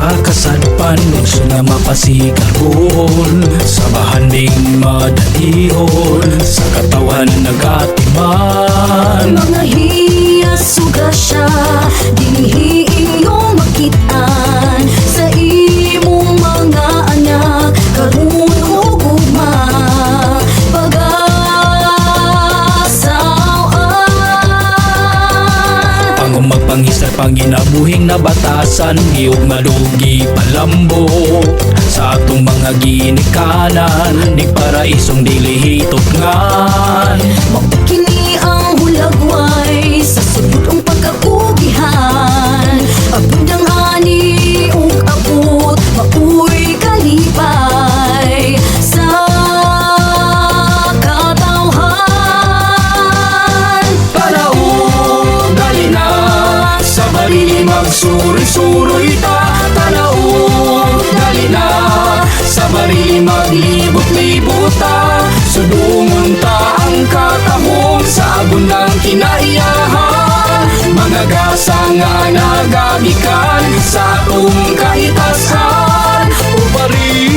kakasadpan gusto nga mapasigaron sa bahanding madalihon sa katawan nagatiman. Mga hiyas sugasya dinhi inyong makitaan sa imong mga anak karon ug ugma pag-asawaan. Ang magpangisar panginabuhing nabatasan giyog madugi palambo sa atong mga ginikanan ning paraisong dili hitopngan. Kini ang hulagway sa sulod ang pagkakugihan. Abundang ani ug abot mauy kalipay sa katawhan. Tanaw, dali na sa bali magsuri-suroy ta. Tanaw, dali na sa bali maglibot-libot ta. Sudungon ta ang katahong sa agundang kinaiyahan. Mga gasa nga nagagikan sa atong kahitasan. Upari